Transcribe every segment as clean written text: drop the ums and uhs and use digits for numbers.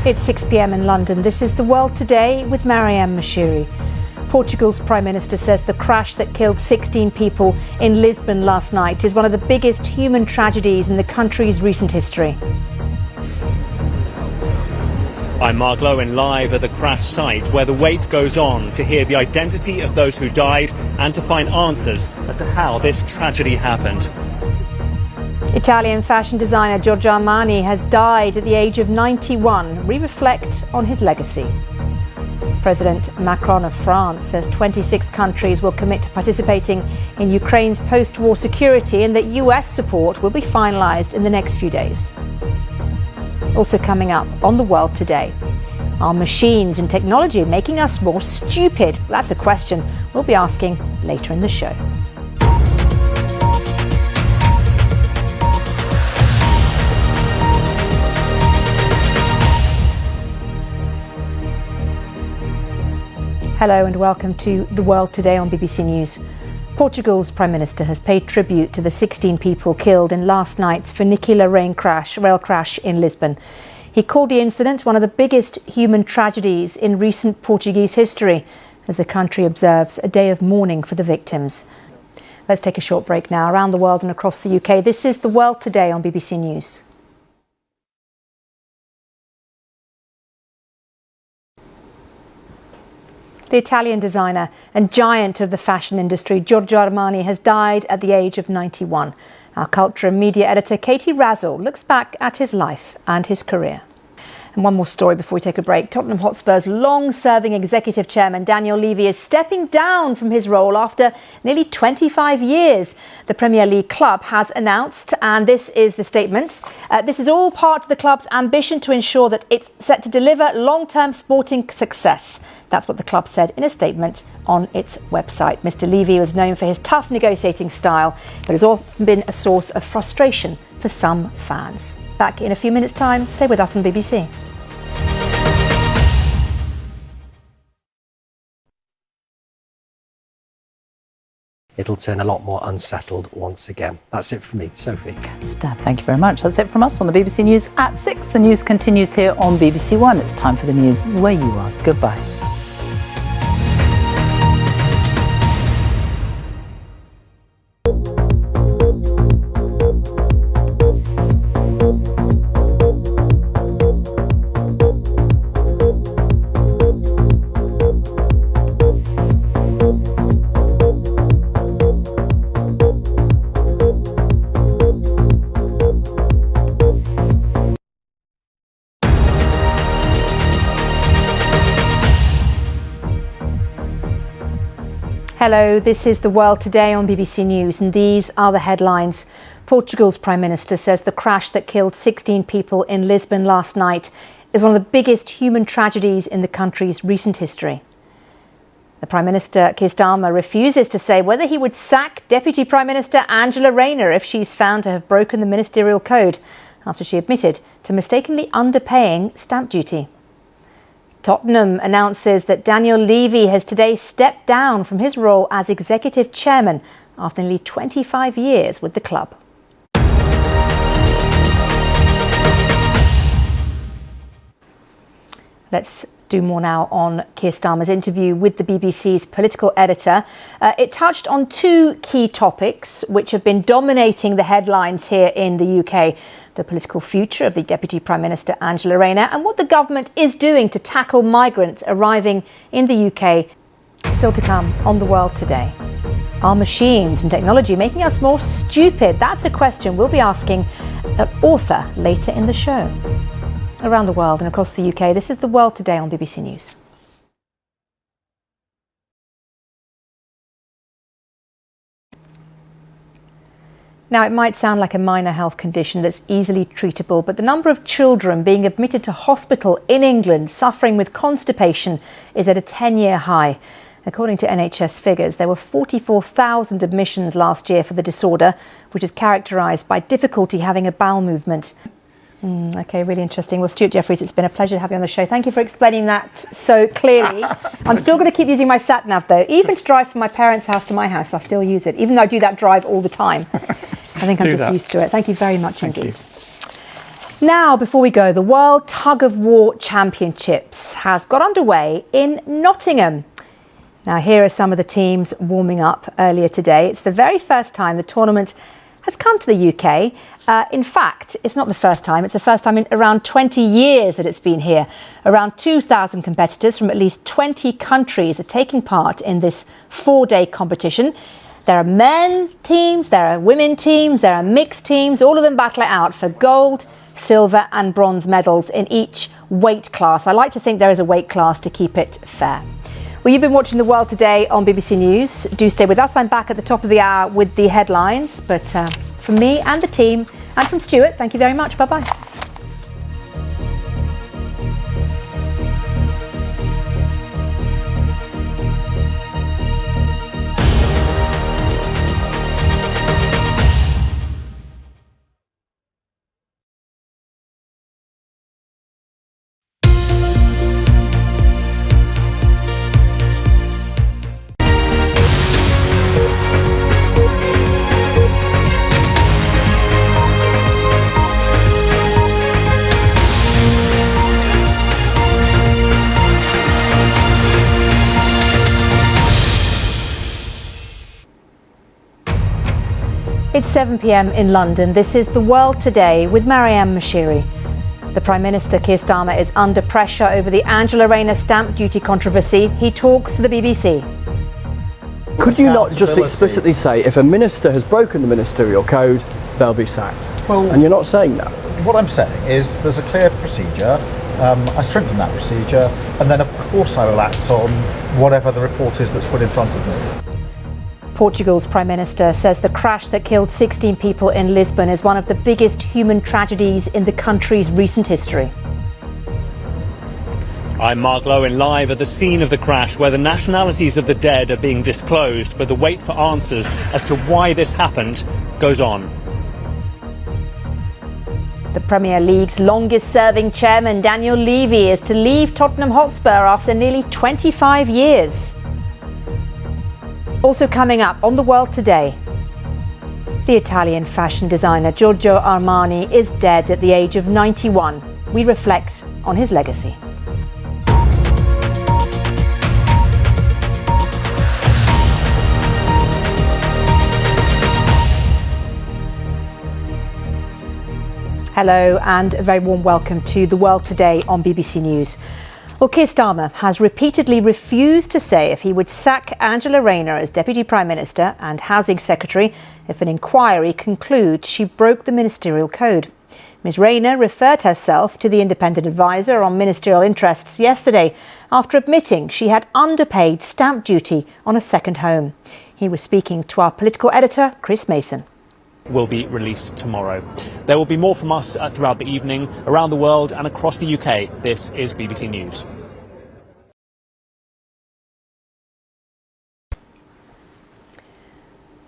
It's 6 p.m. in London. This is The World Today with Maryam Moshiri. Portugal's Prime Minister says the crash that killed 16 people in Lisbon last night is one of the biggest human tragedies in the country's recent history. I'm Mark Lowen, live at the crash site, where the wait goes on to hear the identity of those who died and to find answers as to how this tragedy happened. Italian fashion designer Giorgio Armani has died at the age of 91. We reflect on his legacy. President Macron of France says 26 countries will commit to participating in Ukraine's post-war security and that US support will be finalised in the next few days. Also coming up on The World Today, are machines and technology making us more stupid? That's a question we'll be asking later in the show. Hello and welcome to The World Today on BBC News. Portugal's Prime Minister has paid tribute to the 16 people killed in last night's funicular rail crash in Lisbon. He called the incident one of the biggest human tragedies in recent Portuguese history, as the country observes a day of mourning for the victims. Let's take a short break now. Around the world and across the UK, this is The World Today on BBC News. The Italian designer and giant of the fashion industry, Giorgio Armani, has died at the age of 91. Our culture and media editor, Katie Razzle, looks back at his life and his career. And one more story before we take a break. Tottenham Hotspur's long-serving executive chairman, Daniel Levy, is stepping down from his role after nearly 25 years. The Premier League club has announced, and this is the statement, this is all part of the club's ambition to ensure that it's set to deliver long-term sporting success. That's what the club said in a statement on its website. Mr. Levy was known for his tough negotiating style, but has often been a source of frustration for some fans. Back in a few minutes' time. Stay with us on BBC. It'll turn a lot more unsettled once again. That's it for me. Sophie. Stab, thank you very much. That's it from us on the BBC News at 6. The news continues here on BBC One. It's time for the news where you are. Goodbye. Hello, this is The World Today on BBC News, and these are the headlines. Portugal's Prime Minister says the crash that killed 16 people in Lisbon last night is one of the biggest human tragedies in the country's recent history. The Prime Minister, Keir Starmer, refuses to say whether he would sack Deputy Prime Minister Angela Rayner if she's found to have broken the ministerial code after she admitted to mistakenly underpaying stamp duty. Tottenham announces that Daniel Levy has today stepped down from his role as executive chairman after nearly 25 years with the club. Let's do more now on Keir Starmer's interview with the BBC's political editor. It touched on two key topics which have been dominating the headlines here in the UK. The political future of the Deputy Prime Minister Angela Rayner and what the government is doing to tackle migrants arriving in the UK. Still to come on The World Today. Are machines and technology making us more stupid? That's a question we'll be asking an author later in the show. Around the world and across the UK, this is The World Today on BBC News. Now, it might sound like a minor health condition that's easily treatable, but the number of children being admitted to hospital in England suffering with constipation is at a 10-year high. According to NHS figures, there were 44,000 admissions last year for the disorder, which is characterised by difficulty having a bowel movement. Okay, really interesting. Well, Stuart Jeffries, it's been a pleasure to have you on the show. Thank you for explaining that so clearly. I'm still going to keep using my sat-nav, though. Even to drive from my parents' house to my house, I still use it, even though I do that drive all the time. I think I'm just used to it. Thank you very much indeed. Now, before we go, the World Tug of War Championships has got underway in Nottingham. Now, here are some of the teams warming up earlier today. It's the very first time the tournament has come to the UK. In fact, it's not the first time. It's the first time in around 20 years that it's been here. Around 2,000 competitors from at least 20 countries are taking part in this 4-day competition. There are men teams, there are women teams, there are mixed teams, all of them battle it out for gold, silver and bronze medals in each weight class. I like to think there is a weight class to keep it fair. Well, you've been watching The World Today on BBC News. Do stay with us. I'm back at the top of the hour with the headlines. But from me and the team and from Stuart, thank you very much. Bye-bye. It's 7 p.m. in London. This is The World Today with Maryam Moshiri. The Prime Minister, Keir Starmer, is under pressure over the Angela Rayner stamp duty controversy. He talks to the BBC. Could you not just explicitly say if a minister has broken the ministerial code, they'll be sacked? Well, and you're not saying that. What I'm saying is there's a clear procedure. I strengthen that procedure, and then of course I will act on whatever the report is that's put in front of me. Portugal's Prime Minister says the crash that killed 16 people in Lisbon is one of the biggest human tragedies in the country's recent history. I'm Mark Lowen, live at the scene of the crash where the nationalities of the dead are being disclosed, but the wait for answers as to why this happened goes on. The Premier League's longest-serving chairman, Daniel Levy, is to leave Tottenham Hotspur after nearly 25 years. Also coming up on The World Today, the Italian fashion designer Giorgio Armani is dead at the age of 91. We reflect on his legacy. Hello and a very warm welcome to The World Today on BBC News. Well, Keir Starmer has repeatedly refused to say if he would sack Angela Rayner as Deputy Prime Minister and Housing Secretary if an inquiry concludes she broke the ministerial code. Ms Rayner referred herself to the independent advisor on ministerial interests yesterday after admitting she had underpaid stamp duty on a second home. He was speaking to our political editor, Chris Mason. Will be released tomorrow. There will be more from us throughout the evening, around the world and across the UK. This is BBC News.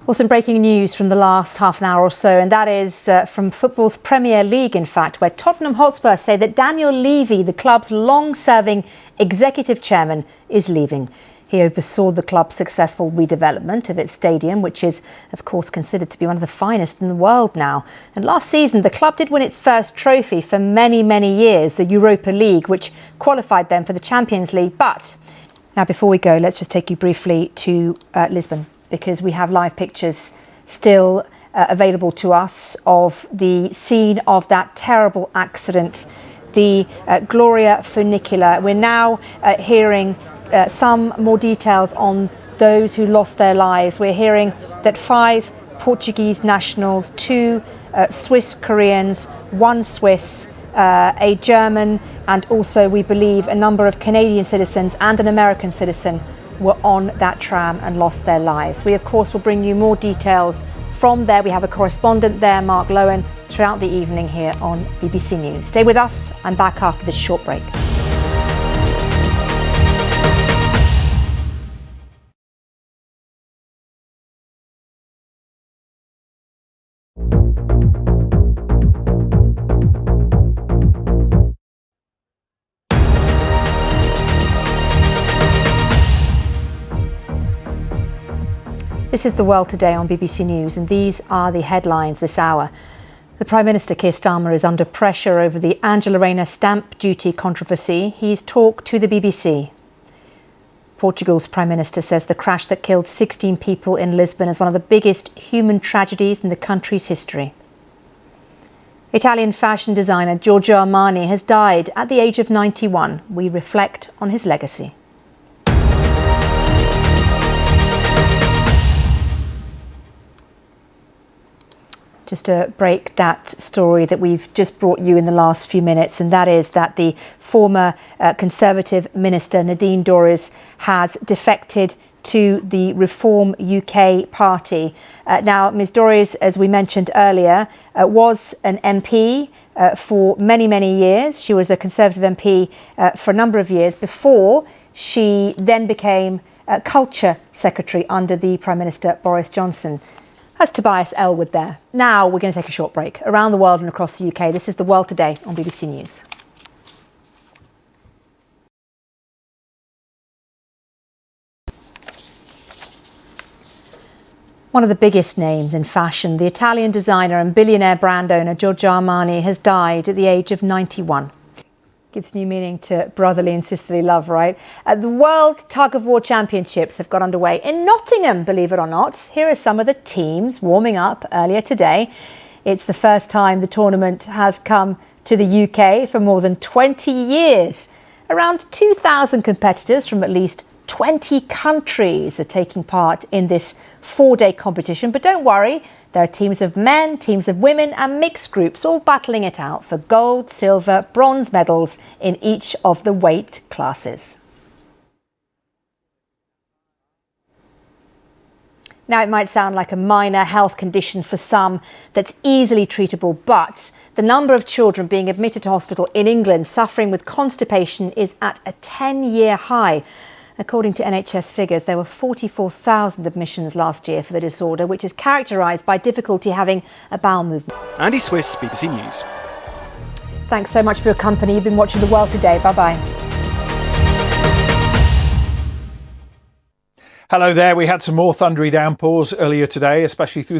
Well, some breaking news from the last half an hour or so, and that is from football's Premier League, in fact, where Tottenham Hotspur say that Daniel Levy, the club's long-serving executive chairman, is leaving. He oversaw the club's successful redevelopment of its stadium, which is, of course, considered to be one of the finest in the world now. And last season, the club did win its first trophy for many, many years, the Europa League, which qualified them for the Champions League. But now, before we go, let's just take you briefly to Lisbon, because we have live pictures still available to us of the scene of that terrible accident, the Gloria funicular. We're now hearing some more details on those who lost their lives. We're hearing that 5 Portuguese nationals, 2 Swiss Koreans, 1 Swiss, a German, and also, we believe, a number of Canadian citizens and an American citizen were on that tram and lost their lives. We, of course, will bring you more details from there. We have a correspondent there, Mark Lowen, throughout the evening here on BBC News. Stay with us. I'm back after this short break. This is The World Today on BBC News, and these are the headlines this hour. The Prime Minister, Keir Starmer, is under pressure over the Angela Rayner stamp duty controversy. He's talked to the BBC. Portugal's Prime Minister says the crash that killed 16 people in Lisbon is one of the biggest human tragedies in the country's history. Italian fashion designer Giorgio Armani has died at the age of 91. We reflect on his legacy. Just to break that story that we've just brought you in the last few minutes, and that is that the former Conservative Minister Nadine Dorries has defected to the Reform UK party. Now, Ms Dorries, as we mentioned earlier, was an MP for many, many years. She was a Conservative MP for a number of years before she then became Culture Secretary under the Prime Minister Boris Johnson. That's Tobias Elwood there. Now we're going to take a short break. Around the world and across the UK, this is The World Today on BBC News. One of the biggest names in fashion, the Italian designer and billionaire brand owner Giorgio Armani has died at the age of 91. Gives new meaning to brotherly and sisterly love, right? The World Tug of War Championships have got underway in Nottingham, believe it or not. Here are some of the teams warming up earlier today. It's the first time the tournament has come to the UK for more than 20 years. Around 2,000 competitors from at least 20 countries are taking part in this 4-day competition. But don't worry, there are teams of men, teams of women and mixed groups all battling it out for gold, silver, bronze medals in each of the weight classes. Now, it might sound like a minor health condition for some that's easily treatable, but the number of children being admitted to hospital in England suffering with constipation is at a 10-year high. According to NHS figures, there were 44,000 admissions last year for the disorder, which is characterised by difficulty having a bowel movement. Andy Swiss, BBC News. Thanks so much for your company. You've been watching The World Today. Bye-bye. Hello there. We had some more thundery downpours earlier today, especially through the